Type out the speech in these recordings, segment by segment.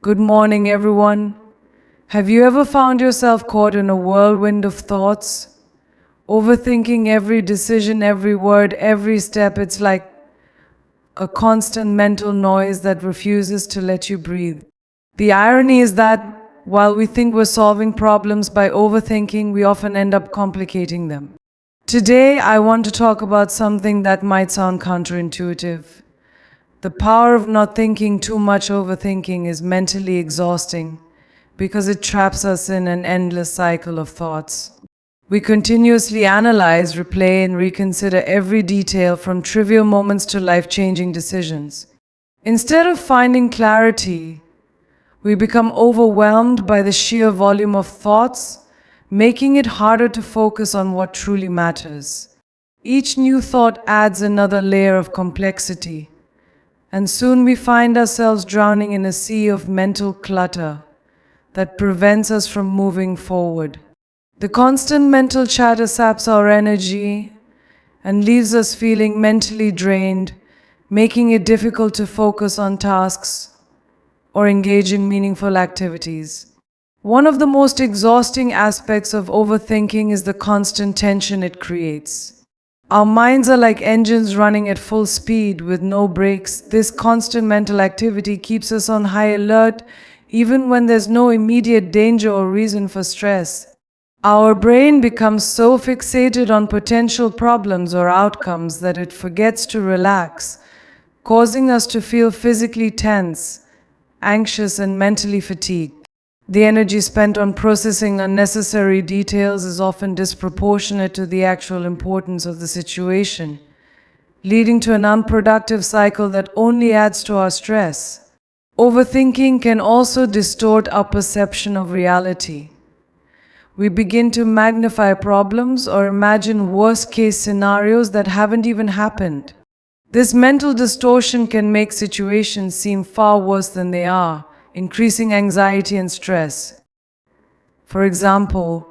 Good morning, everyone. Have you ever found yourself caught in a whirlwind of thoughts? Overthinking every decision, every word, every step. It's like a constant mental noise that refuses to let you breathe. The irony is that while we think we're solving problems by overthinking, we often end up complicating them. Today, I want to talk about something that might sound counterintuitive. The power of not thinking too much. Overthinking is mentally exhausting because it traps us in an endless cycle of thoughts. We continuously analyze, replay, and reconsider every detail from trivial moments to life-changing decisions. Instead of finding clarity, we become overwhelmed by the sheer volume of thoughts, making it harder to focus on what truly matters. Each new thought adds another layer of complexity, and soon we find ourselves drowning in a sea of mental clutter that prevents us from moving forward. The constant mental chatter saps our energy and leaves us feeling mentally drained, making it difficult to focus on tasks or engage in meaningful activities. One of the most exhausting aspects of overthinking is the constant tension it creates. Our minds are like engines running at full speed with no brakes. This constant mental activity keeps us on high alert even when there's no immediate danger or reason for stress. Our brain becomes so fixated on potential problems or outcomes that it forgets to relax, causing us to feel physically tense, anxious, and mentally fatigued. The energy spent on processing unnecessary details is often disproportionate to the actual importance of the situation, leading to an unproductive cycle that only adds to our stress. Overthinking can also distort our perception of reality. We begin to magnify problems or imagine worst-case scenarios that haven't even happened. This mental distortion can make situations seem far worse than they are, increasing anxiety and stress. For example,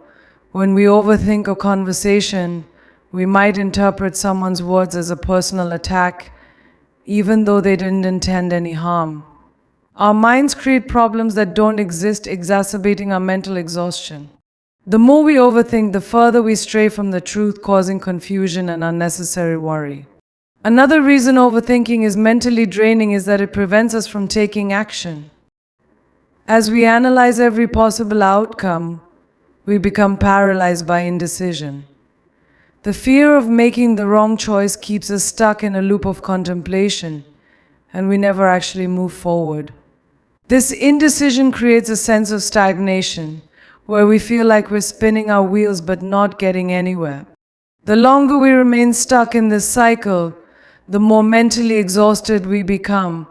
when we overthink a conversation, we might interpret someone's words as a personal attack, even though they didn't intend any harm. Our minds create problems that don't exist, exacerbating our mental exhaustion. The more we overthink, the further we stray from the truth, causing confusion and unnecessary worry. Another reason overthinking is mentally draining is that it prevents us from taking action. As we analyze every possible outcome, we become paralyzed by indecision. The fear of making the wrong choice keeps us stuck in a loop of contemplation, and we never actually move forward. This indecision creates a sense of stagnation, where we feel like we're spinning our wheels but not getting anywhere. The longer we remain stuck in this cycle, the more mentally exhausted we become,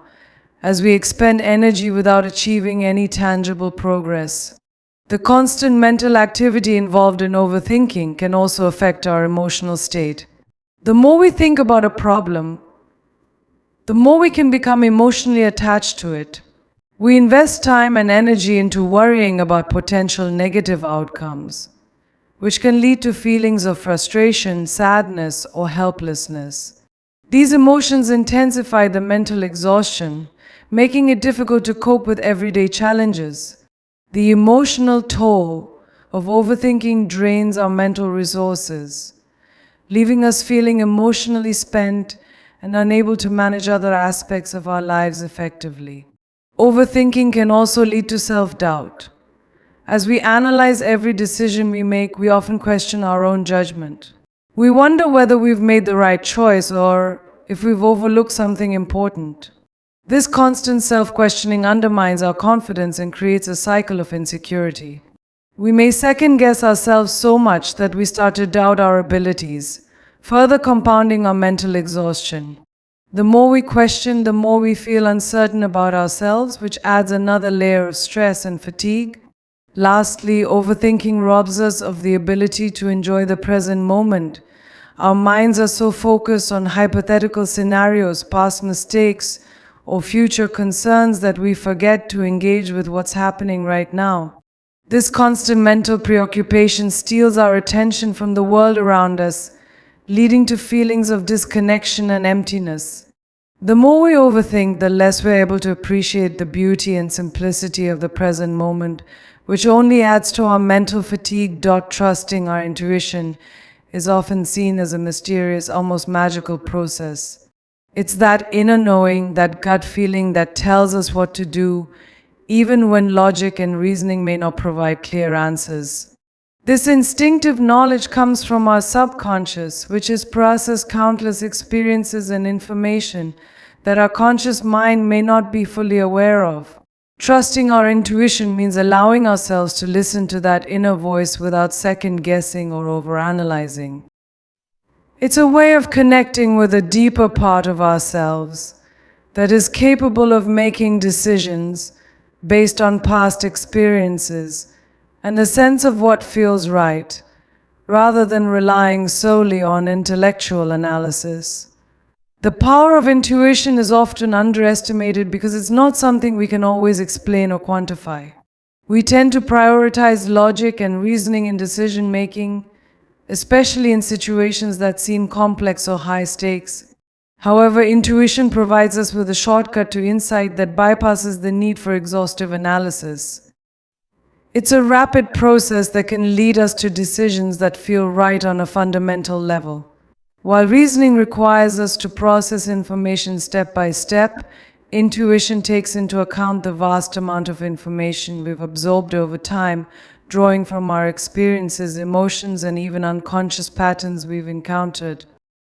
as we expend energy without achieving any tangible progress. The constant mental activity involved in overthinking can also affect our emotional state. The more we think about a problem, the more we can become emotionally attached to it. We invest time and energy into worrying about potential negative outcomes, which can lead to feelings of frustration, sadness, or helplessness. These emotions intensify the mental exhaustion, making it difficult to cope with everyday challenges. The emotional toll of overthinking drains our mental resources, leaving us feeling emotionally spent and unable to manage other aspects of our lives effectively. Overthinking can also lead to self-doubt. As we analyze every decision we make, we often question our own judgment. We wonder whether we've made the right choice or if we've overlooked something important. This constant self-questioning undermines our confidence and creates a cycle of insecurity. We may second-guess ourselves so much that we start to doubt our abilities, further compounding our mental exhaustion. The more we question, the more we feel uncertain about ourselves, which adds another layer of stress and fatigue. Lastly, overthinking robs us of the ability to enjoy the present moment. Our minds are so focused on hypothetical scenarios, past mistakes, or future concerns that we forget to engage with what's happening right now. This constant mental preoccupation steals our attention from the world around us, leading to feelings of disconnection and emptiness. The more we overthink, the less we're able to appreciate the beauty and simplicity of the present moment, which only adds to our mental fatigue. Trusting our intuition is often seen as a mysterious, almost magical process. It's that inner knowing, that gut feeling that tells us what to do, even when logic and reasoning may not provide clear answers. This instinctive knowledge comes from our subconscious, which has processed countless experiences and information that our conscious mind may not be fully aware of. Trusting our intuition means allowing ourselves to listen to that inner voice without second guessing or overanalyzing. It's a way of connecting with a deeper part of ourselves that is capable of making decisions based on past experiences and a sense of what feels right, rather than relying solely on intellectual analysis. The power of intuition is often underestimated because it's not something we can always explain or quantify. We tend to prioritize logic and reasoning in decision making, especially in situations that seem complex or high stakes. However, intuition provides us with a shortcut to insight that bypasses the need for exhaustive analysis. It's a rapid process that can lead us to decisions that feel right on a fundamental level. While reasoning requires us to process information step by step, intuition takes into account the vast amount of information we've absorbed over time, drawing from our experiences, emotions, and even unconscious patterns we've encountered.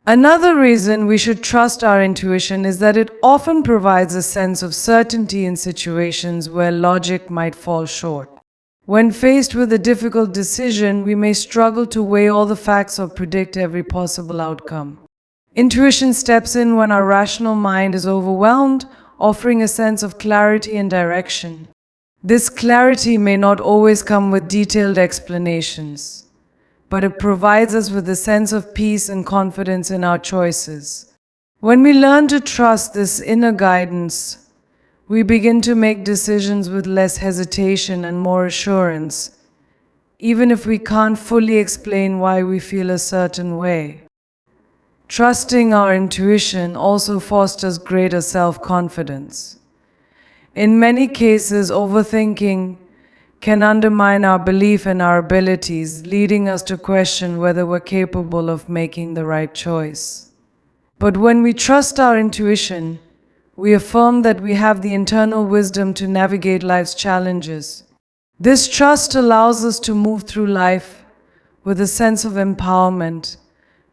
Another reason we should trust our intuition is that it often provides a sense of certainty in situations where logic might fall short. When faced with a difficult decision, we may struggle to weigh all the facts or predict every possible outcome. Intuition steps in when our rational mind is overwhelmed, offering a sense of clarity and direction. This clarity may not always come with detailed explanations, but it provides us with a sense of peace and confidence in our choices. When we learn to trust this inner guidance, we begin to make decisions with less hesitation and more assurance, even if we can't fully explain why we feel a certain way. Trusting our intuition also fosters greater self-confidence. In many cases, overthinking can undermine our belief in our abilities, leading us to question whether we're capable of making the right choice. But when we trust our intuition, we affirm that we have the internal wisdom to navigate life's challenges. This trust allows us to move through life with a sense of empowerment,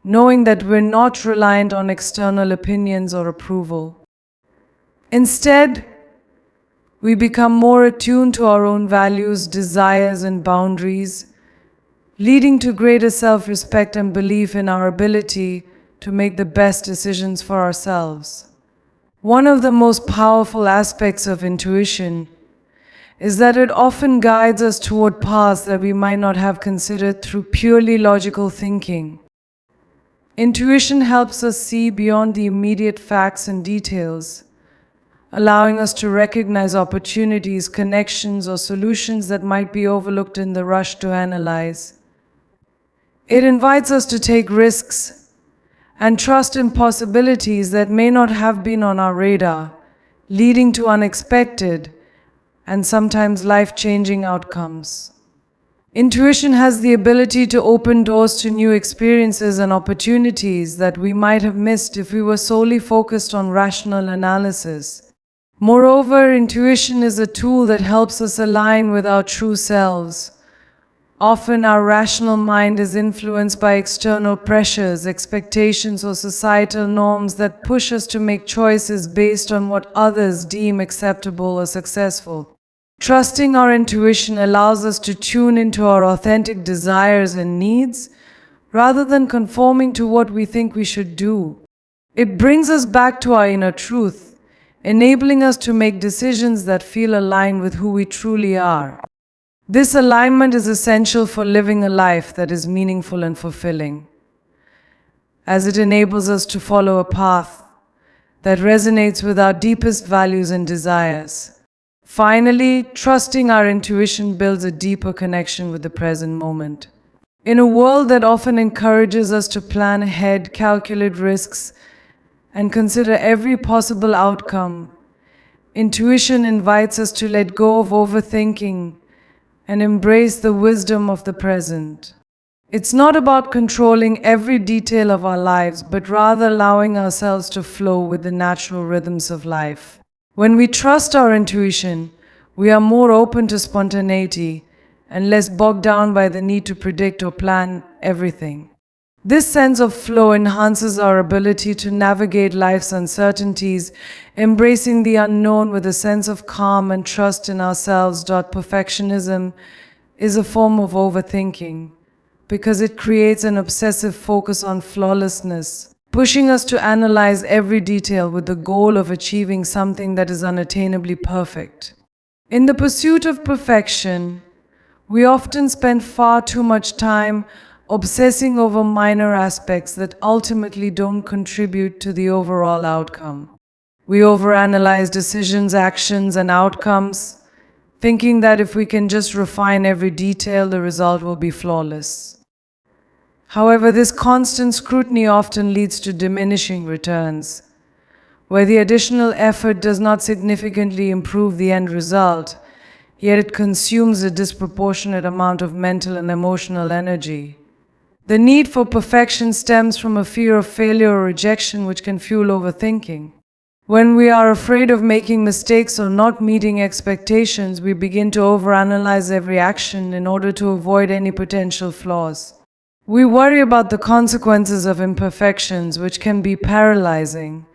knowing that we're not reliant on external opinions or approval. Instead, we become more attuned to our own values, desires, and boundaries, leading to greater self-respect and belief in our ability to make the best decisions for ourselves. One of the most powerful aspects of intuition is that it often guides us toward paths that we might not have considered through purely logical thinking. Intuition helps us see beyond the immediate facts and details, allowing us to recognize opportunities, connections, or solutions that might be overlooked in the rush to analyze. It invites us to take risks and trust in possibilities that may not have been on our radar, leading to unexpected and sometimes life-changing outcomes. Intuition has the ability to open doors to new experiences and opportunities that we might have missed if we were solely focused on rational analysis. Moreover, intuition is a tool that helps us align with our true selves. Often our rational mind is influenced by external pressures, expectations, or societal norms that push us to make choices based on what others deem acceptable or successful. Trusting our intuition allows us to tune into our authentic desires and needs, rather than conforming to what we think we should do. It brings us back to our inner truth, enabling us to make decisions that feel aligned with who we truly are. This alignment is essential for living a life that is meaningful and fulfilling, as it enables us to follow a path that resonates with our deepest values and desires. Finally, trusting our intuition builds a deeper connection with the present moment. In a world that often encourages us to plan ahead, calculate risks, and consider every possible outcome. Intuition invites us to let go of overthinking and embrace the wisdom of the present. It's not about controlling every detail of our lives, but rather allowing ourselves to flow with the natural rhythms of life. When we trust our intuition, we are more open to spontaneity and less bogged down by the need to predict or plan everything. This sense of flow enhances our ability to navigate life's uncertainties, embracing the unknown with a sense of calm and trust in ourselves. Perfectionism is a form of overthinking because it creates an obsessive focus on flawlessness, pushing us to analyze every detail with the goal of achieving something that is unattainably perfect. In the pursuit of perfection, we often spend far too much time obsessing over minor aspects that ultimately don't contribute to the overall outcome. We overanalyze decisions, actions, and outcomes, thinking that if we can just refine every detail, the result will be flawless. However, this constant scrutiny often leads to diminishing returns, where the additional effort does not significantly improve the end result, yet it consumes a disproportionate amount of mental and emotional energy. The need for perfection stems from a fear of failure or rejection, which can fuel overthinking. When we are afraid of making mistakes or not meeting expectations, we begin to overanalyze every action in order to avoid any potential flaws. We worry about the consequences of imperfections, which can be paralyzing.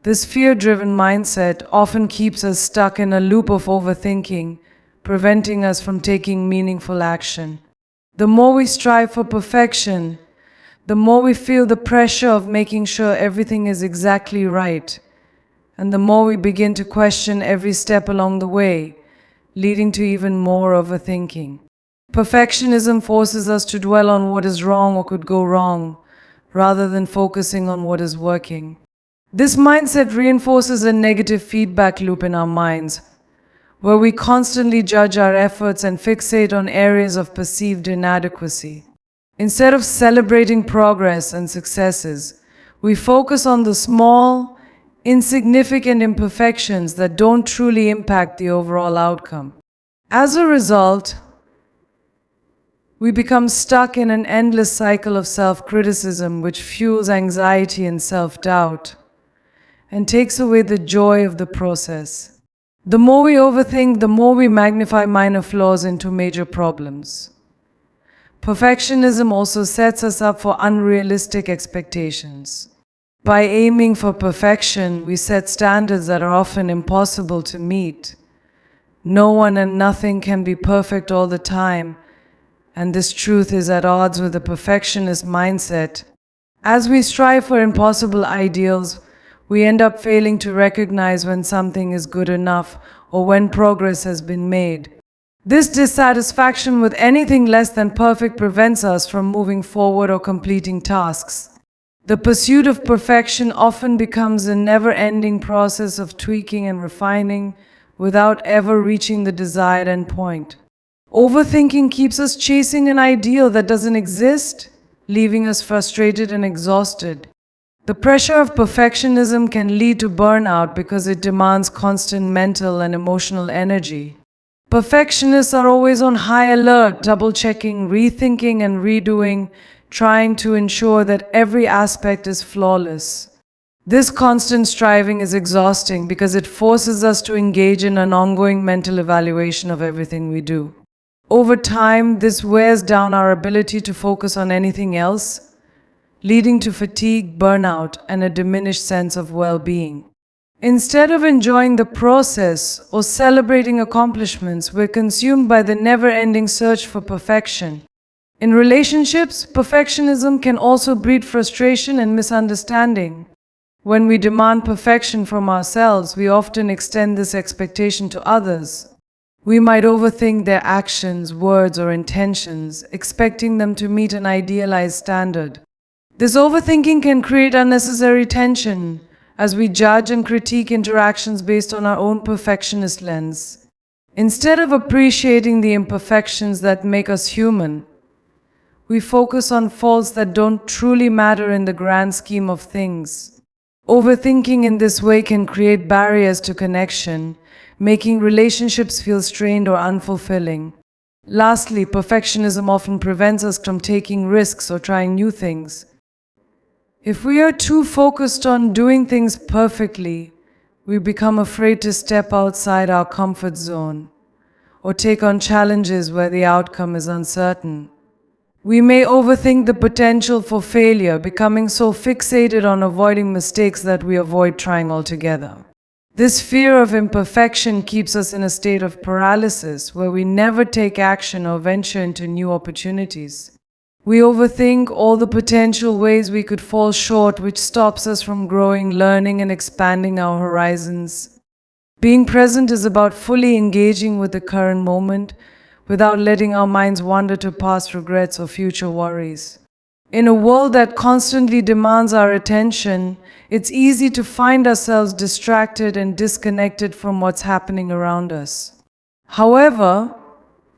This fear-driven mindset often keeps us stuck in a loop of overthinking, preventing us from taking meaningful action. The more we strive for perfection, the more we feel the pressure of making sure everything is exactly right, and the more we begin to question every step along the way, leading to even more overthinking. Perfectionism forces us to dwell on what is wrong or could go wrong, rather than focusing on what is working. This mindset reinforces a negative feedback loop in our minds, where we constantly judge our efforts and fixate on areas of perceived inadequacy. Instead of celebrating progress and successes, we focus on the small, insignificant imperfections that don't truly impact the overall outcome. As a result, we become stuck in an endless cycle of self-criticism, which fuels anxiety and self-doubt and takes away the joy of the process. The more we overthink, the more we magnify minor flaws into major problems. Perfectionism also sets us up for unrealistic expectations. By aiming for perfection, we set standards that are often impossible to meet. No one and nothing can be perfect all the time, and this truth is at odds with the perfectionist mindset. As we strive for impossible ideals, we end up failing to recognize when something is good enough or when progress has been made. This dissatisfaction with anything less than perfect prevents us from moving forward or completing tasks. The pursuit of perfection often becomes a never-ending process of tweaking and refining without ever reaching the desired endpoint. Overthinking keeps us chasing an ideal that doesn't exist, leaving us frustrated and exhausted. The pressure of perfectionism can lead to burnout because it demands constant mental and emotional energy. Perfectionists are always on high alert, double-checking, rethinking, and redoing, trying to ensure that every aspect is flawless. This constant striving is exhausting because it forces us to engage in an ongoing mental evaluation of everything we do. Over time, this wears down our ability to focus on anything else, leading to fatigue, burnout, and a diminished sense of well-being. Instead of enjoying the process or celebrating accomplishments, we're consumed by the never-ending search for perfection. In relationships, perfectionism can also breed frustration and misunderstanding. When we demand perfection from ourselves, we often extend this expectation to others. We might overthink their actions, words, or intentions, expecting them to meet an idealized standard. This overthinking can create unnecessary tension as we judge and critique interactions based on our own perfectionist lens. Instead of appreciating the imperfections that make us human, we focus on faults that don't truly matter in the grand scheme of things. Overthinking in this way can create barriers to connection, making relationships feel strained or unfulfilling. Lastly, perfectionism often prevents us from taking risks or trying new things. If we are too focused on doing things perfectly, we become afraid to step outside our comfort zone or take on challenges where the outcome is uncertain. We may overthink the potential for failure, becoming so fixated on avoiding mistakes that we avoid trying altogether. This fear of imperfection keeps us in a state of paralysis where we never take action or venture into new opportunities. We overthink all the potential ways we could fall short, which stops us from growing, learning, and expanding our horizons. Being present is about fully engaging with the current moment without letting our minds wander to past regrets or future worries. In a world that constantly demands our attention, it's easy to find ourselves distracted and disconnected from what's happening around us. However,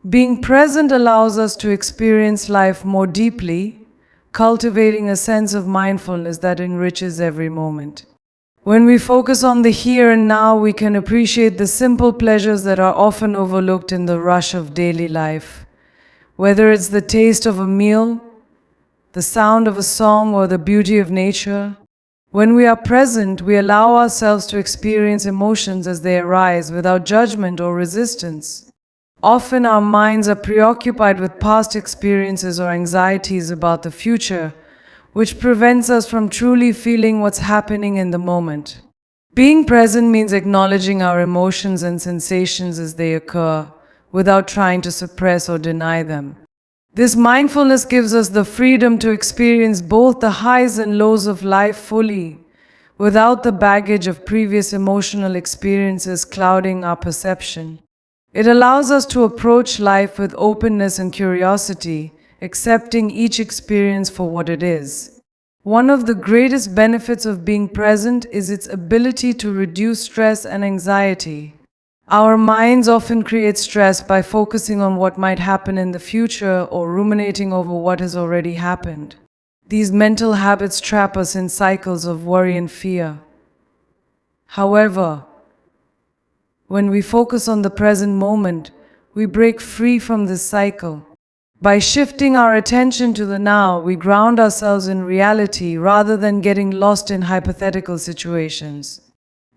being present allows us to experience life more deeply, cultivating a sense of mindfulness that enriches every moment. When we focus on the here and now, we can appreciate the simple pleasures that are often overlooked in the rush of daily life. Whether it's the taste of a meal, the sound of a song, or the beauty of nature, when we are present, we allow ourselves to experience emotions as they arise without judgment or resistance. Often our minds are preoccupied with past experiences or anxieties about the future, which prevents us from truly feeling what's happening in the moment. Being present means acknowledging our emotions and sensations as they occur, without trying to suppress or deny them. This mindfulness gives us the freedom to experience both the highs and lows of life fully, without the baggage of previous emotional experiences clouding our perception. It allows us to approach life with openness and curiosity, accepting each experience for what it is. One of the greatest benefits of being present is its ability to reduce stress and anxiety. Our minds often create stress by focusing on what might happen in the future or ruminating over what has already happened. These mental habits trap us in cycles of worry and fear. However, when we focus on the present moment, we break free from this cycle. By shifting our attention to the now, we ground ourselves in reality rather than getting lost in hypothetical situations.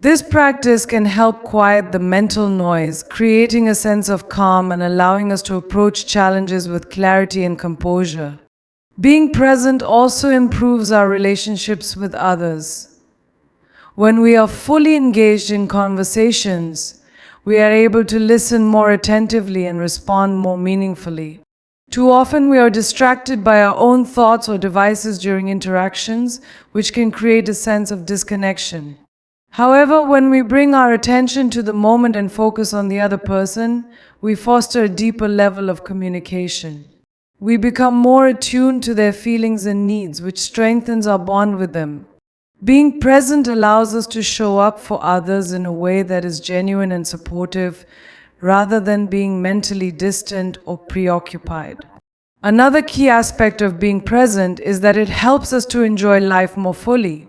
This practice can help quiet the mental noise, creating a sense of calm and allowing us to approach challenges with clarity and composure. Being present also improves our relationships with others. When we are fully engaged in conversations, we are able to listen more attentively and respond more meaningfully. Too often we are distracted by our own thoughts or devices during interactions, which can create a sense of disconnection. However, when we bring our attention to the moment and focus on the other person, we foster a deeper level of communication. We become more attuned to their feelings and needs, which strengthens our bond with them. Being present allows us to show up for others in a way that is genuine and supportive, rather than being mentally distant or preoccupied. Another key aspect of being present is that it helps us to enjoy life more fully.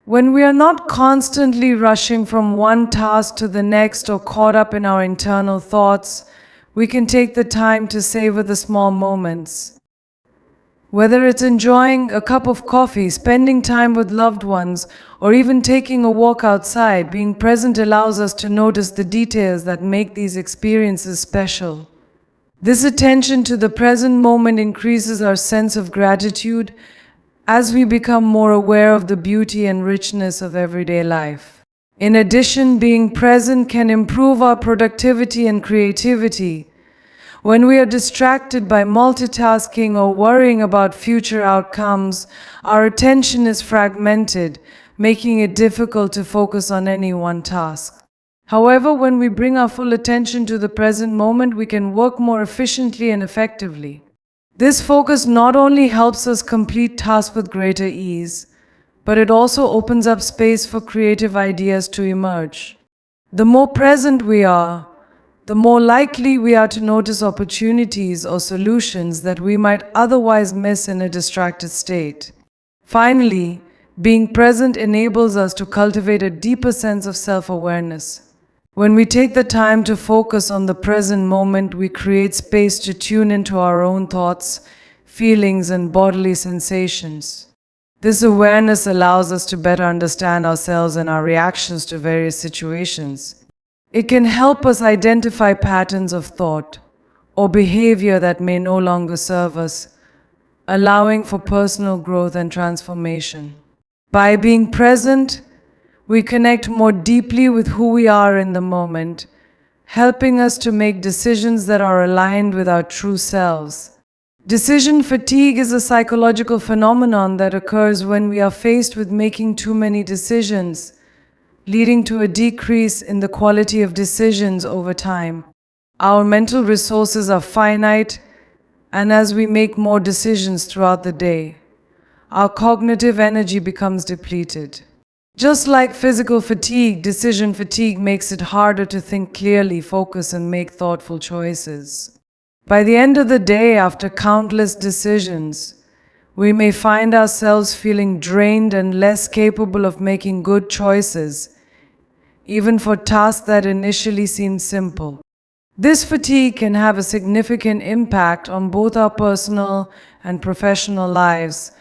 When we are not constantly rushing from one task to the next or caught up in our internal thoughts, we can take the time to savor the small moments. Whether it's enjoying a cup of coffee, spending time with loved ones, or even taking a walk outside, being present allows us to notice the details that make these experiences special. This attention to the present moment increases our sense of gratitude as we become more aware of the beauty and richness of everyday life. In addition, being present can improve our productivity and creativity. When we are distracted by multitasking or worrying about future outcomes, our attention is fragmented, making it difficult to focus on any one task. However, when we bring our full attention to the present moment, we can work more efficiently and effectively. This focus not only helps us complete tasks with greater ease, but it also opens up space for creative ideas to emerge. The more present we are, the more likely we are to notice opportunities or solutions that we might otherwise miss in a distracted state. Finally, Being present enables us to cultivate a deeper sense of self-awareness. When we take the time to focus on the present moment, we create space to tune into our own thoughts, feelings, and bodily sensations. This awareness allows us to better understand ourselves and our reactions to various situations. It can help us identify patterns of thought or behavior that may no longer serve us, allowing for personal growth and transformation. By being present, we connect more deeply with who we are in the moment, helping us to make decisions that are aligned with our true selves. Decision fatigue is a psychological phenomenon that occurs when we are faced with making too many decisions, leading to a decrease in the quality of decisions over time. Our mental resources are finite, and as we make more decisions throughout the day, our cognitive energy becomes depleted. Just like physical fatigue, decision fatigue makes it harder to think clearly, focus, and make thoughtful choices. By the end of the day, after countless decisions, we may find ourselves feeling drained and less capable of making good choices, even for tasks that initially seemed simple. This fatigue can have a significant impact on both our personal and professional lives,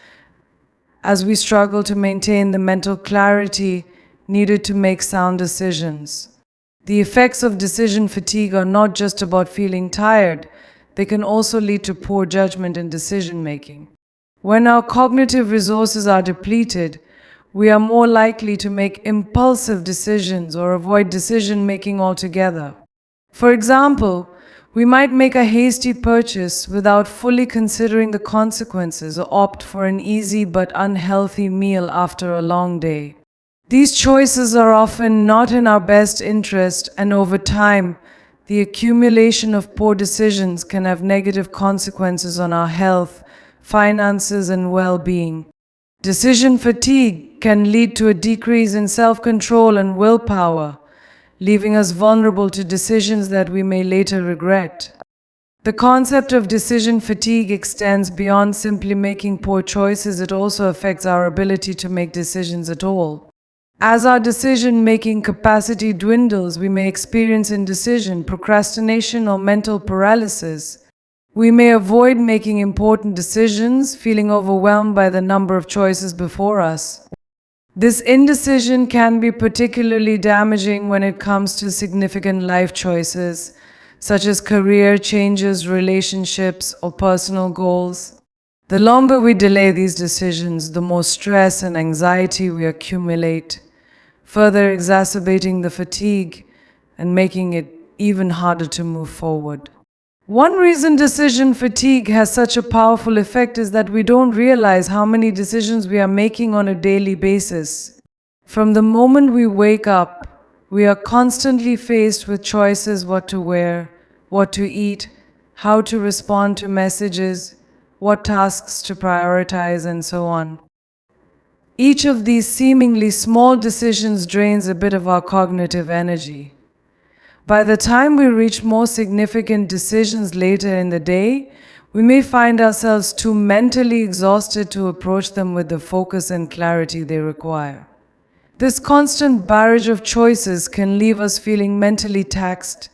as we struggle to maintain the mental clarity needed to make sound decisions. The effects of decision fatigue are not just about feeling tired, they can also lead to poor judgment and decision making. When our cognitive resources are depleted, we are more likely to make impulsive decisions or avoid decision making altogether. For example, we might make a hasty purchase without fully considering the consequences or opt for an easy but unhealthy meal after a long day. These choices are often not in our best interest, and over time, the accumulation of poor decisions can have negative consequences on our health, finances, and well-being. Decision fatigue can lead to a decrease in self-control and willpower, leaving us vulnerable to decisions that we may later regret. The concept of decision fatigue extends beyond simply making poor choices. It also affects our ability to make decisions at all. As our decision-making capacity dwindles, we may experience indecision, procrastination, or mental paralysis. We may avoid making important decisions, feeling overwhelmed by the number of choices before us. This indecision can be particularly damaging when it comes to significant life choices, such as career changes, relationships, or personal goals. The longer we delay these decisions, the more stress and anxiety we accumulate, further exacerbating the fatigue and making it even harder to move forward. One reason decision fatigue has such a powerful effect is that we don't realize how many decisions we are making on a daily basis. From the moment we wake up, we are constantly faced with choices: what to wear, what to eat, how to respond to messages, what tasks to prioritize, and so on. Each of these seemingly small decisions drains a bit of our cognitive energy. By the time we reach more significant decisions later in the day, we may find ourselves too mentally exhausted to approach them with the focus and clarity they require. This constant barrage of choices can leave us feeling mentally taxed,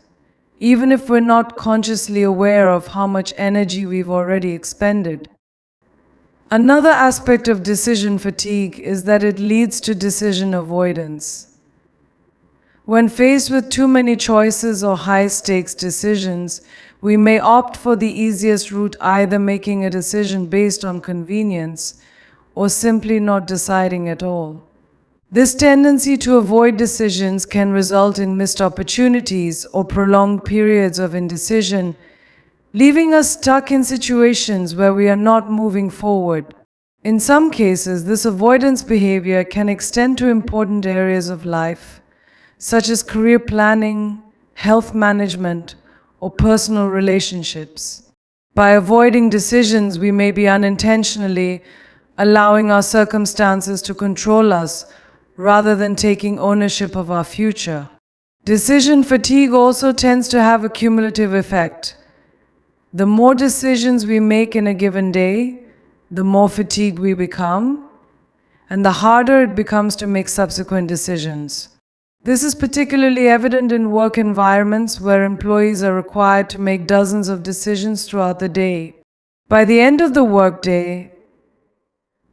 even if we're not consciously aware of how much energy we've already expended. Another aspect of decision fatigue is that it leads to decision avoidance. When faced with too many choices or high-stakes decisions, we may opt for the easiest route, either making a decision based on convenience or simply not deciding at all. This tendency to avoid decisions can result in missed opportunities or prolonged periods of indecision, leaving us stuck in situations where we are not moving forward. In some cases, this avoidance behavior can extend to important areas of life, such as career planning, health management, or personal relationships. By avoiding decisions, we may be unintentionally allowing our circumstances to control us rather than taking ownership of our future. Decision fatigue also tends to have a cumulative effect. The more decisions we make in a given day, the more fatigued we become, and the harder it becomes to make subsequent decisions. This is particularly evident in work environments where employees are required to make dozens of decisions throughout the day. By the end of the workday,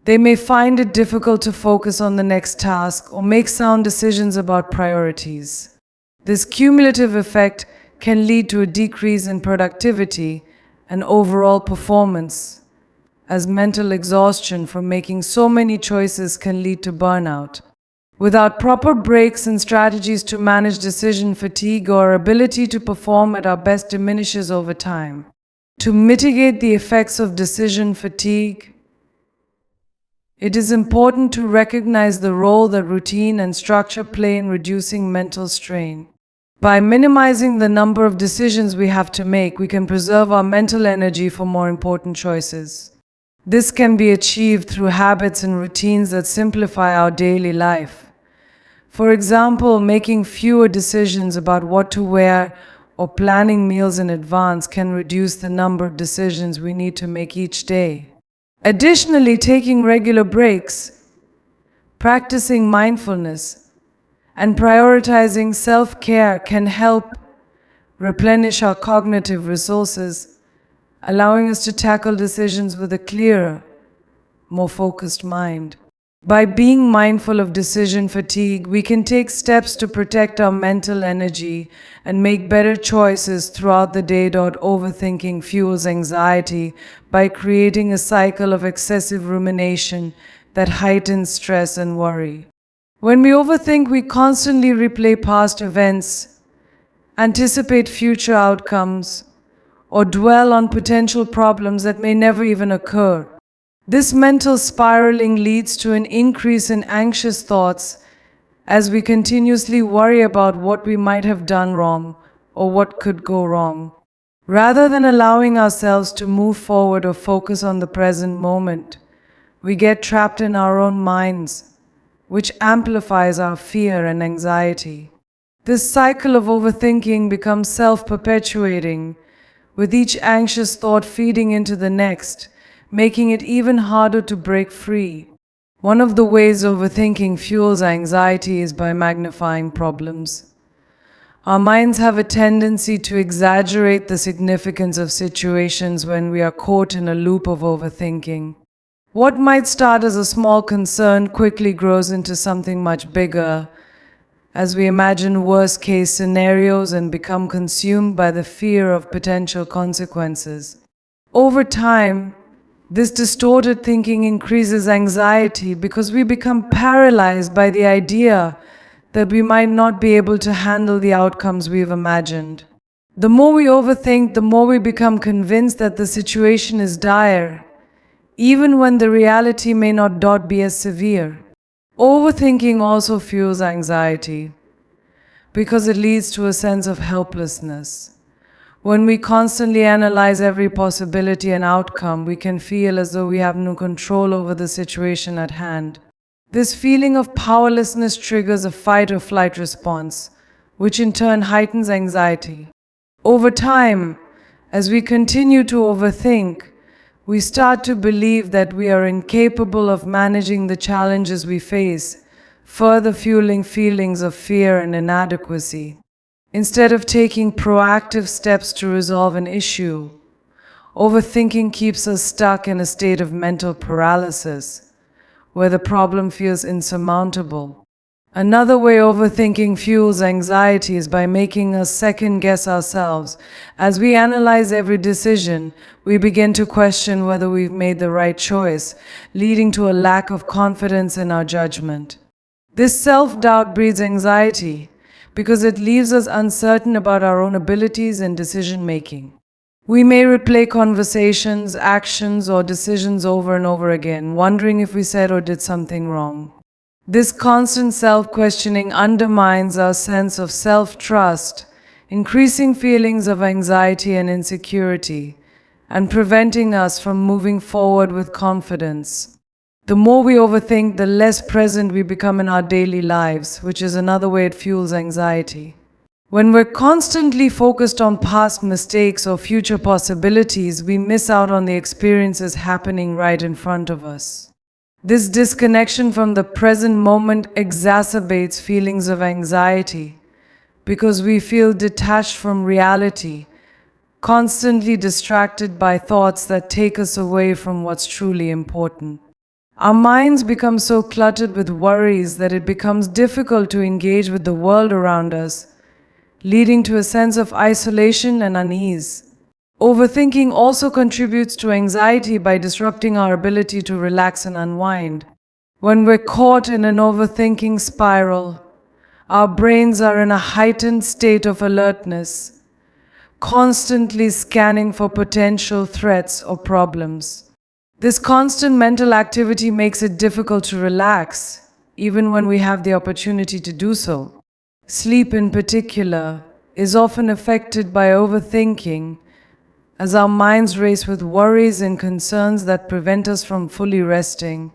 they may find it difficult to focus on the next task or make sound decisions about priorities. This cumulative effect can lead to a decrease in productivity and overall performance, as mental exhaustion from making so many choices can lead to burnout. Without proper breaks and strategies to manage decision fatigue, our ability to perform at our best diminishes over time. To mitigate the effects of decision fatigue, it is important to recognize the role that routine and structure play in reducing mental strain. By minimizing the number of decisions we have to make, we can preserve our mental energy for more important choices. This can be achieved through habits and routines that simplify our daily life. For example, making fewer decisions about what to wear or planning meals in advance can reduce the number of decisions we need to make each day. Additionally, taking regular breaks, practicing mindfulness, and prioritizing self-care can help replenish our cognitive resources, allowing us to tackle decisions with a clearer, more focused mind. By being mindful of decision fatigue, we can take steps to protect our mental energy and make better choices throughout the day. Overthinking fuels anxiety by creating a cycle of excessive rumination that heightens stress and worry. When we overthink, we constantly replay past events, anticipate future outcomes, or dwell on potential problems that may never even occur. This mental spiraling leads to an increase in anxious thoughts as we continuously worry about what we might have done wrong or what could go wrong. Rather than allowing ourselves to move forward or focus on the present moment, we get trapped in our own minds, which amplifies our fear and anxiety. This cycle of overthinking becomes self-perpetuating, with each anxious thought feeding into the next, making it even harder to break free. One of the ways overthinking fuels anxiety is by magnifying problems. Our minds have a tendency to exaggerate the significance of situations when we are caught in a loop of overthinking. What might start as a small concern quickly grows into something much bigger as we imagine worst-case scenarios and become consumed by the fear of potential consequences. Over time, this distorted thinking increases anxiety because we become paralyzed by the idea that we might not be able to handle the outcomes we've imagined. The more we overthink, the more we become convinced that the situation is dire, even when the reality may not be as severe. Overthinking also fuels anxiety because it leads to a sense of helplessness. When we constantly analyze every possibility and outcome, we can feel as though we have no control over the situation at hand. This feeling of powerlessness triggers a fight or flight response, which in turn heightens anxiety. Over time, as we continue to overthink, we start to believe that we are incapable of managing the challenges we face, further fueling feelings of fear and inadequacy. Instead of taking proactive steps to resolve an issue, overthinking keeps us stuck in a state of mental paralysis, where the problem feels insurmountable. Another way overthinking fuels anxiety is by making us second-guess ourselves. As we analyze every decision, we begin to question whether we've made the right choice, leading to a lack of confidence in our judgment. This self-doubt breeds anxiety, because it leaves us uncertain about our own abilities and decision-making. We may replay conversations, actions, or decisions over and over again, wondering if we said or did something wrong. This constant self-questioning undermines our sense of self-trust, increasing feelings of anxiety and insecurity, and preventing us from moving forward with confidence. The more we overthink, the less present we become in our daily lives, which is another way it fuels anxiety. When we're constantly focused on past mistakes or future possibilities, we miss out on the experiences happening right in front of us. This disconnection from the present moment exacerbates feelings of anxiety because we feel detached from reality, constantly distracted by thoughts that take us away from what's truly important. Our minds become so cluttered with worries that it becomes difficult to engage with the world around us, leading to a sense of isolation and unease. Overthinking also contributes to anxiety by disrupting our ability to relax and unwind. When we're caught in an overthinking spiral, our brains are in a heightened state of alertness, constantly scanning for potential threats or problems. This constant mental activity makes it difficult to relax, even when we have the opportunity to do so. Sleep, in particular, is often affected by overthinking, as our minds race with worries and concerns that prevent us from fully resting.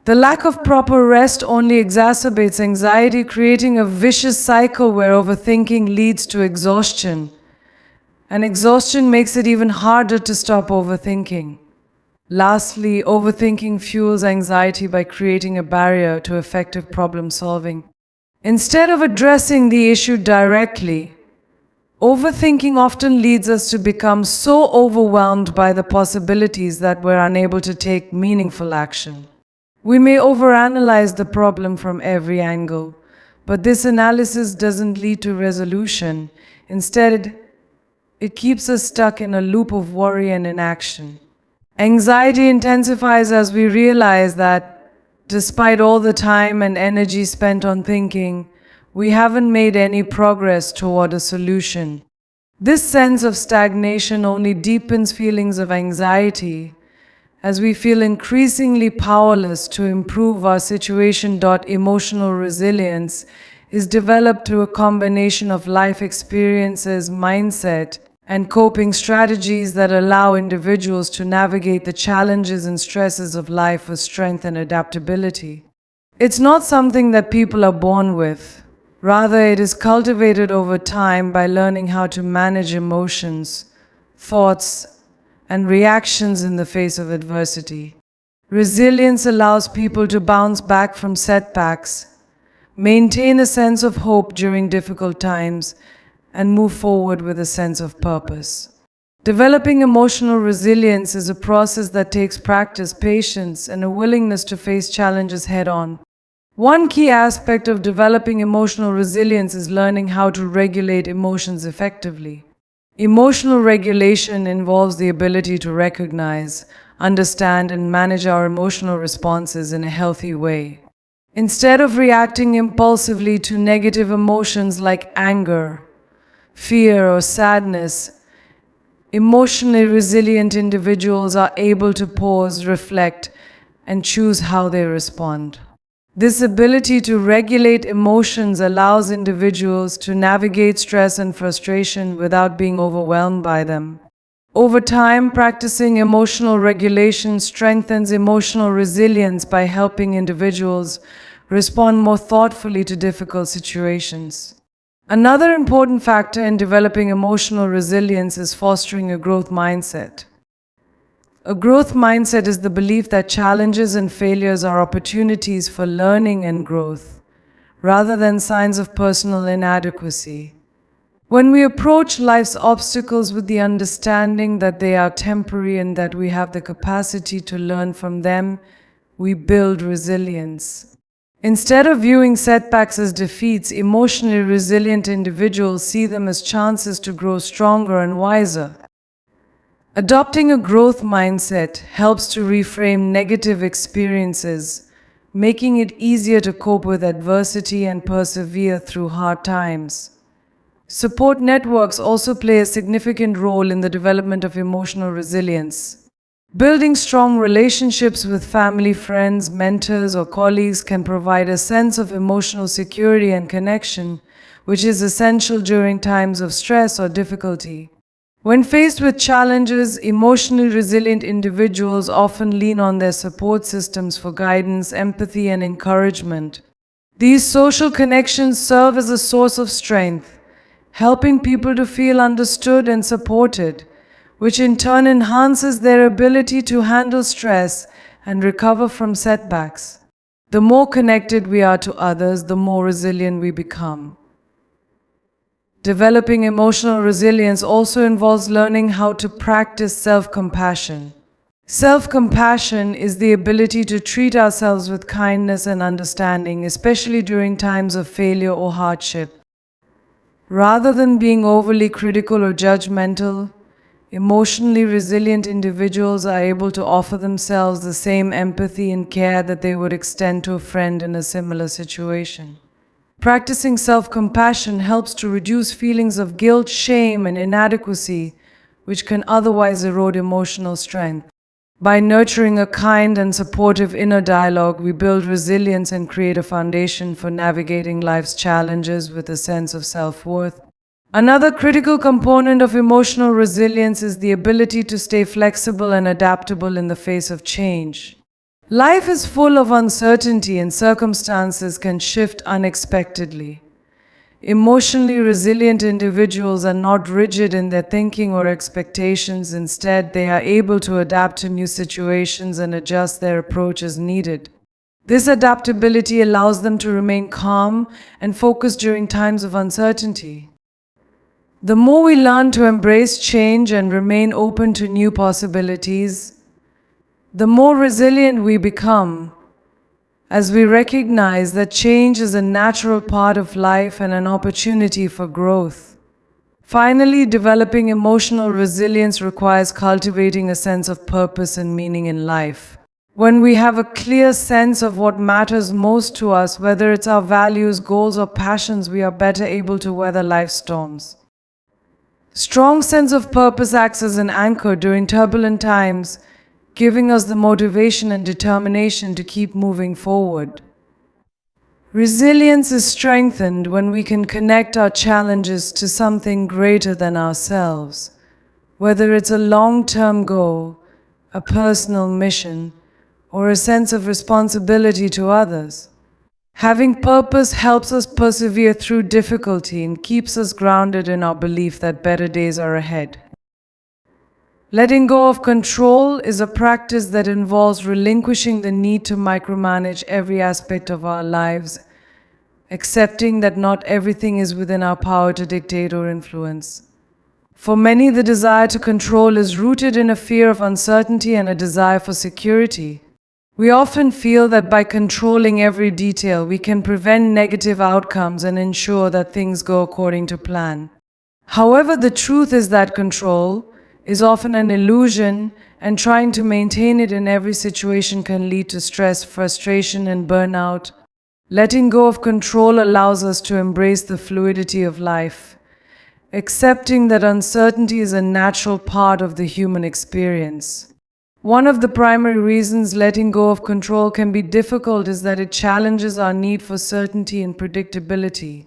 The lack of proper rest only exacerbates anxiety, creating a vicious cycle where overthinking leads to exhaustion, and exhaustion makes it even harder to stop overthinking. Lastly, overthinking fuels anxiety by creating a barrier to effective problem solving. Instead of addressing the issue directly, overthinking often leads us to become so overwhelmed by the possibilities that we're unable to take meaningful action. We may overanalyze the problem from every angle, but this analysis doesn't lead to resolution. Instead, it keeps us stuck in a loop of worry and inaction. Anxiety intensifies as we realize that, despite all the time and energy spent on thinking, we haven't made any progress toward a solution. This sense of stagnation only deepens feelings of anxiety, as we feel increasingly powerless to improve our situation. Emotional resilience is developed through a combination of life experiences, mindset, and coping strategies that allow individuals to navigate the challenges and stresses of life with strength and adaptability. It's not something that people are born with. Rather, it is cultivated over time by learning how to manage emotions, thoughts, and reactions in the face of adversity. Resilience allows people to bounce back from setbacks, maintain a sense of hope during difficult times, and move forward with a sense of purpose. Developing emotional resilience is a process that takes practice, patience, and a willingness to face challenges head-on. One key aspect of developing emotional resilience is learning how to regulate emotions effectively. Emotional regulation involves the ability to recognize, understand, and manage our emotional responses in a healthy way. Instead of reacting impulsively to negative emotions like anger, fear, or sadness, emotionally resilient individuals are able to pause, reflect, and choose how they respond. This ability to regulate emotions allows individuals to navigate stress and frustration without being overwhelmed by them. Over time, practicing emotional regulation strengthens emotional resilience by helping individuals respond more thoughtfully to difficult situations. Another important factor in developing emotional resilience is fostering a growth mindset. A growth mindset is the belief that challenges and failures are opportunities for learning and growth, rather than signs of personal inadequacy. When we approach life's obstacles with the understanding that they are temporary and that we have the capacity to learn from them, we build resilience. Instead of viewing setbacks as defeats, emotionally resilient individuals see them as chances to grow stronger and wiser. Adopting a growth mindset helps to reframe negative experiences, making it easier to cope with adversity and persevere through hard times. Support networks also play a significant role in the development of emotional resilience. Building strong relationships with family, friends, mentors, or colleagues can provide a sense of emotional security and connection, which is essential during times of stress or difficulty. When faced with challenges, emotionally resilient individuals often lean on their support systems for guidance, empathy, and encouragement. These social connections serve as a source of strength, helping people to feel understood and supported, which in turn enhances their ability to handle stress and recover from setbacks. The more connected we are to others, the more resilient we become. Developing emotional resilience also involves learning how to practice self-compassion. Self-compassion is the ability to treat ourselves with kindness and understanding, especially during times of failure or hardship. Rather than being overly critical or judgmental, emotionally resilient individuals are able to offer themselves the same empathy and care that they would extend to a friend in a similar situation. Practicing self-compassion helps to reduce feelings of guilt, shame, and inadequacy, which can otherwise erode emotional strength. By nurturing a kind and supportive inner dialogue, we build resilience and create a foundation for navigating life's challenges with a sense of self-worth. Another critical component of emotional resilience is the ability to stay flexible and adaptable in the face of change. Life is full of uncertainty and circumstances can shift unexpectedly. Emotionally resilient individuals are not rigid in their thinking or expectations. Instead, they are able to adapt to new situations and adjust their approach as needed. This adaptability allows them to remain calm and focused during times of uncertainty. The more we learn to embrace change and remain open to new possibilities, the more resilient we become, as we recognize that change is a natural part of life and an opportunity for growth. Finally, developing emotional resilience requires cultivating a sense of purpose and meaning in life. When we have a clear sense of what matters most to us, whether it's our values, goals, or passions, we are better able to weather life's storms. Strong sense of purpose acts as an anchor during turbulent times, giving us the motivation and determination to keep moving forward. Resilience is strengthened when we can connect our challenges to something greater than ourselves, whether it's a long-term goal, a personal mission, or a sense of responsibility to others. Having purpose helps us persevere through difficulty and keeps us grounded in our belief that better days are ahead. Letting go of control is a practice that involves relinquishing the need to micromanage every aspect of our lives, accepting that not everything is within our power to dictate or influence. For many, the desire to control is rooted in a fear of uncertainty and a desire for security. We often feel that by controlling every detail, we can prevent negative outcomes and ensure that things go according to plan. However, the truth is that control is often an illusion, and trying to maintain it in every situation can lead to stress, frustration, and burnout. Letting go of control allows us to embrace the fluidity of life, accepting that uncertainty is a natural part of the human experience. One of the primary reasons letting go of control can be difficult is that it challenges our need for certainty and predictability.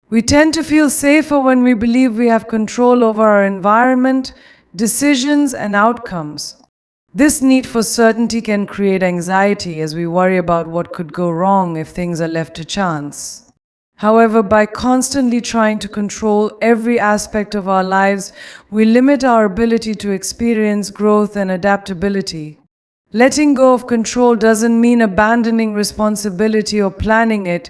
We tend to feel safer when we believe we have control over our environment, decisions, and outcomes. This need for certainty can create anxiety as we worry about what could go wrong if things are left to chance. However, by constantly trying to control every aspect of our lives, we limit our ability to experience growth and adaptability. Letting go of control doesn't mean abandoning responsibility or planning it,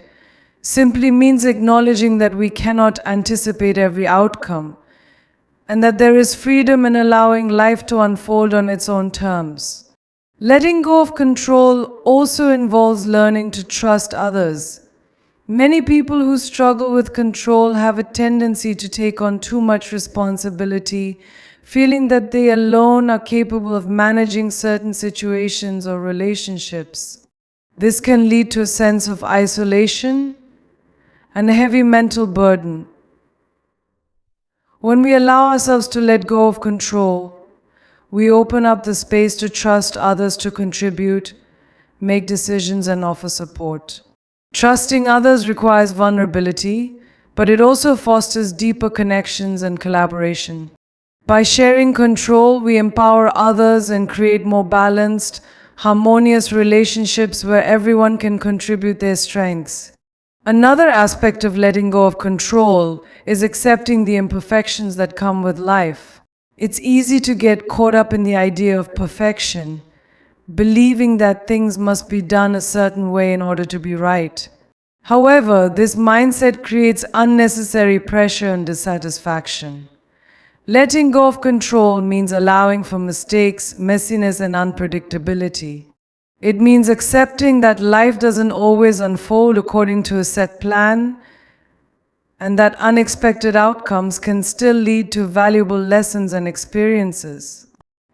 simply means acknowledging that we cannot anticipate every outcome, and that there is freedom in allowing life to unfold on its own terms. Letting go of control also involves learning to trust others. Many people who struggle with control have a tendency to take on too much responsibility, feeling that they alone are capable of managing certain situations or relationships. This can lead to a sense of isolation and a heavy mental burden. When we allow ourselves to let go of control, we open up the space to trust others to contribute, make decisions, and offer support. Trusting others requires vulnerability, but it also fosters deeper connections and collaboration. By sharing control, we empower others and create more balanced, harmonious relationships where everyone can contribute their strengths. Another aspect of letting go of control is accepting the imperfections that come with life. It's easy to get caught up in the idea of perfection, believing that things must be done a certain way in order to be right. However, this mindset creates unnecessary pressure and dissatisfaction. Letting go of control means allowing for mistakes, messiness, and unpredictability. It means accepting that life doesn't always unfold according to a set plan, and that unexpected outcomes can still lead to valuable lessons and experiences.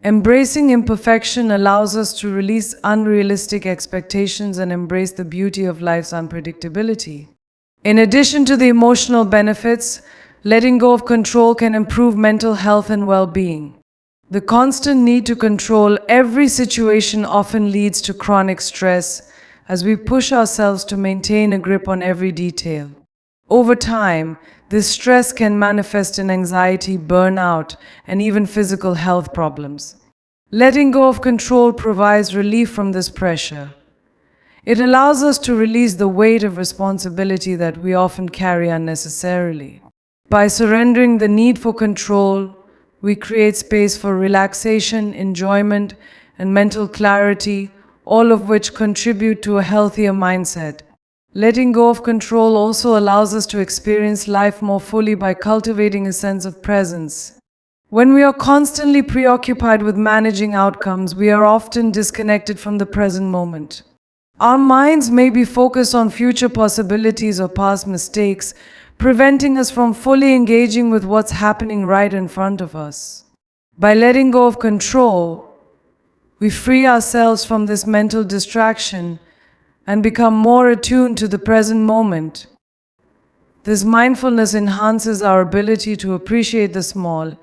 Embracing imperfection allows us to release unrealistic expectations and embrace the beauty of life's unpredictability. In addition to the emotional benefits, letting go of control can improve mental health and well-being. The constant need to control every situation often leads to chronic stress as we push ourselves to maintain a grip on every detail. Over time, this stress can manifest in anxiety, burnout, and even physical health problems. Letting go of control provides relief from this pressure. It allows us to release the weight of responsibility that we often carry unnecessarily. By surrendering the need for control, we create space for relaxation, enjoyment, and mental clarity, all of which contribute to a healthier mindset. Letting go of control also allows us to experience life more fully by cultivating a sense of presence. When we are constantly preoccupied with managing outcomes, we are often disconnected from the present moment. Our minds may be focused on future possibilities or past mistakes, preventing us from fully engaging with what's happening right in front of us. By letting go of control, we free ourselves from this mental distraction and become more attuned to the present moment. This mindfulness enhances our ability to appreciate the small,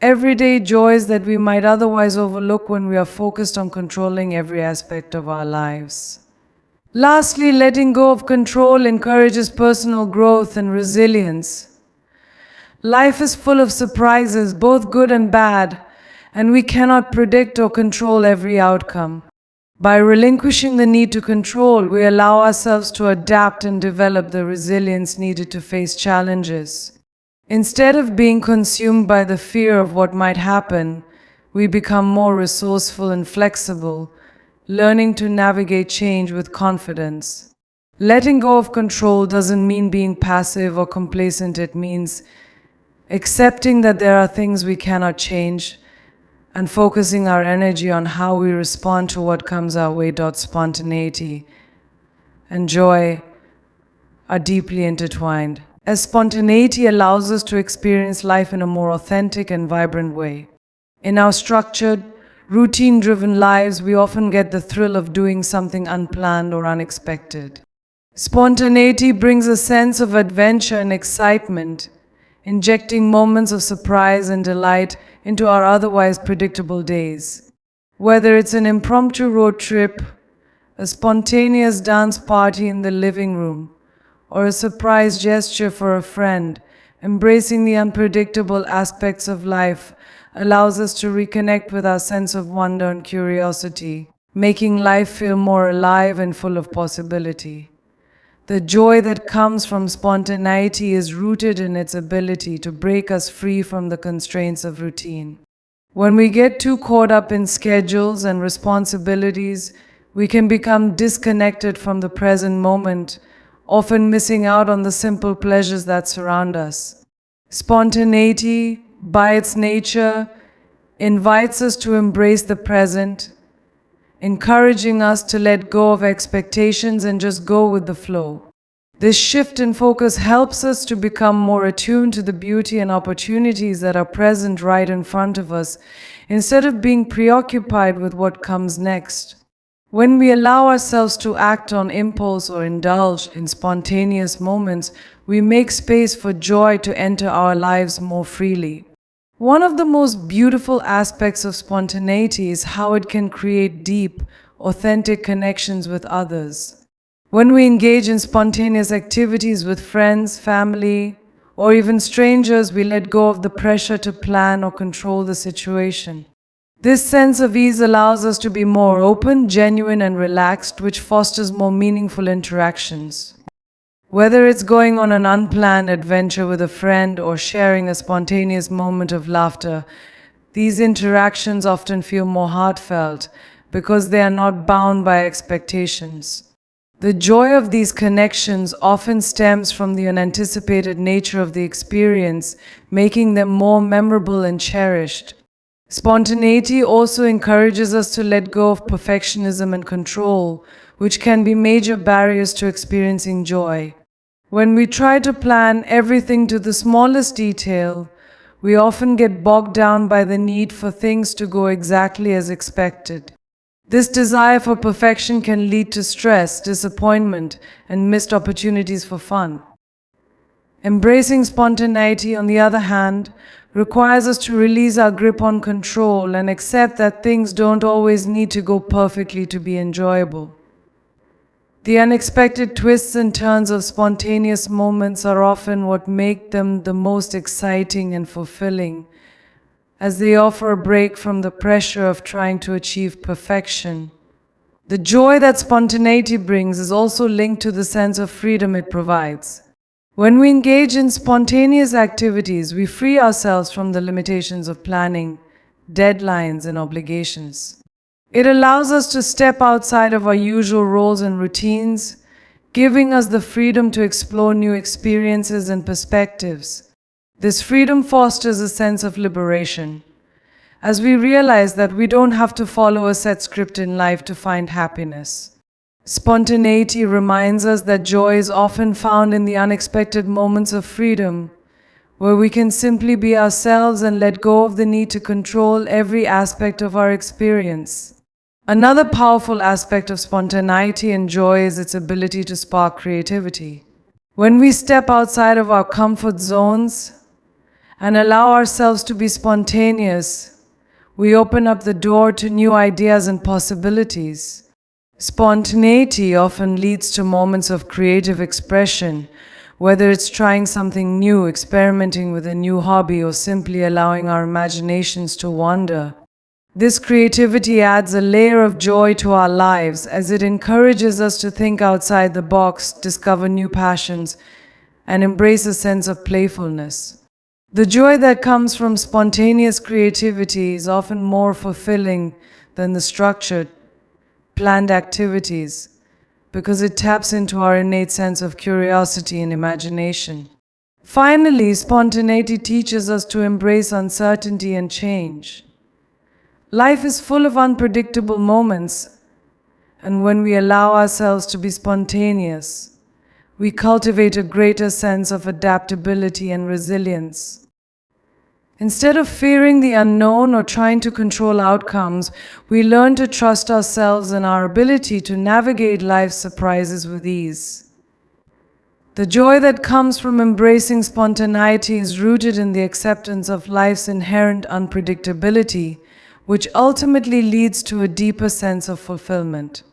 everyday joys that we might otherwise overlook when we are focused on controlling every aspect of our lives. Lastly, letting go of control encourages personal growth and resilience. Life is full of surprises, both good and bad, and we cannot predict or control every outcome. By relinquishing the need to control, we allow ourselves to adapt and develop the resilience needed to face challenges. Instead of being consumed by the fear of what might happen, we become more resourceful and flexible, learning to navigate change with confidence. Letting go of control doesn't mean being passive or complacent. It means accepting that there are things we cannot change and focusing our energy on how we respond to what comes our way. Spontaneity and joy are deeply intertwined, as spontaneity allows us to experience life in a more authentic and vibrant way. In our structured, routine-driven lives, we often get the thrill of doing something unplanned or unexpected. Spontaneity brings a sense of adventure and excitement, injecting moments of surprise and delight into our otherwise predictable days. Whether it's an impromptu road trip, a spontaneous dance party in the living room, or a surprise gesture for a friend, embracing the unpredictable aspects of life allows us to reconnect with our sense of wonder and curiosity, making life feel more alive and full of possibility. The joy that comes from spontaneity is rooted in its ability to break us free from the constraints of routine. When we get too caught up in schedules and responsibilities, we can become disconnected from the present moment, often missing out on the simple pleasures that surround us. Spontaneity, by its nature, invites us to embrace the present, encouraging us to let go of expectations and just go with the flow. This shift in focus helps us to become more attuned to the beauty and opportunities that are present right in front of us, instead of being preoccupied with what comes next. When we allow ourselves to act on impulse or indulge in spontaneous moments, we make space for joy to enter our lives more freely. One of the most beautiful aspects of spontaneity is how it can create deep, authentic connections with others. When we engage in spontaneous activities with friends, family, or even strangers, we let go of the pressure to plan or control the situation. This sense of ease allows us to be more open, genuine, and relaxed, which fosters more meaningful interactions. Whether it's going on an unplanned adventure with a friend or sharing a spontaneous moment of laughter, These interactions often feel more heartfelt because they are not bound by expectations. The joy of these connections often stems from the unanticipated nature of the experience, making them more memorable and cherished. Spontaneity also encourages us to let go of perfectionism and control, which can be major barriers to experiencing joy. When we try to plan everything to the smallest detail, we often get bogged down by the need for things to go exactly as expected. This desire for perfection can lead to stress, disappointment, and missed opportunities for fun. Embracing spontaneity, on the other hand, requires us to release our grip on control and accept that things don't always need to go perfectly to be enjoyable. The unexpected twists and turns of spontaneous moments are often what make them the most exciting and fulfilling, as they offer a break from the pressure of trying to achieve perfection. The joy that spontaneity brings is also linked to the sense of freedom it provides. When we engage in spontaneous activities, we free ourselves from the limitations of planning, deadlines, and obligations. It allows us to step outside of our usual roles and routines, giving us the freedom to explore new experiences and perspectives. This freedom fosters a sense of liberation, as we realize that we don't have to follow a set script in life to find happiness. Spontaneity reminds us that joy is often found in the unexpected moments of freedom, where we can simply be ourselves and let go of the need to control every aspect of our experience. Another powerful aspect of spontaneity and joy is its ability to spark creativity. When we step outside of our comfort zones and allow ourselves to be spontaneous, we open up the door to new ideas and possibilities. Spontaneity often leads to moments of creative expression, whether it's trying something new, experimenting with a new hobby, or simply allowing our imaginations to wander. This creativity adds a layer of joy to our lives as it encourages us to think outside the box, discover new passions, and embrace a sense of playfulness. The joy that comes from spontaneous creativity is often more fulfilling than the structured, planned activities, because it taps into our innate sense of curiosity and imagination. Finally, spontaneity teaches us to embrace uncertainty and change. Life is full of unpredictable moments, and when we allow ourselves to be spontaneous, we cultivate a greater sense of adaptability and resilience. Instead of fearing the unknown or trying to control outcomes, we learn to trust ourselves and our ability to navigate life's surprises with ease. The joy that comes from embracing spontaneity is rooted in the acceptance of life's inherent unpredictability, which ultimately leads to a deeper sense of fulfillment.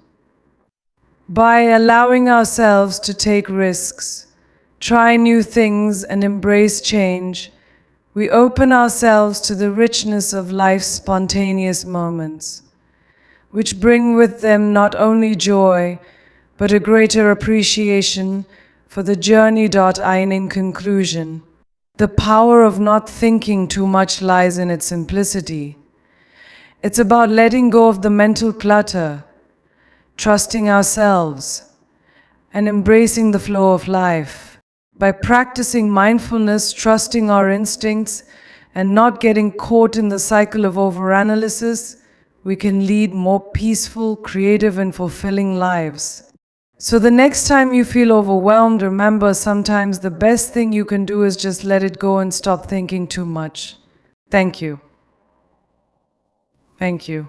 By allowing ourselves to take risks, try new things, and embrace change, we open ourselves to the richness of life's spontaneous moments, which bring with them not only joy, but a greater appreciation for the journey. In conclusion, the power of not thinking too much lies in its simplicity. It's about letting go of the mental clutter, trusting ourselves, and embracing the flow of life. By practicing mindfulness, trusting our instincts, and not getting caught in the cycle of overanalysis, we can lead more peaceful, creative, and fulfilling lives. So the next time you feel overwhelmed, remember, sometimes the best thing you can do is just let it go and stop thinking too much. Thank you. Thank you.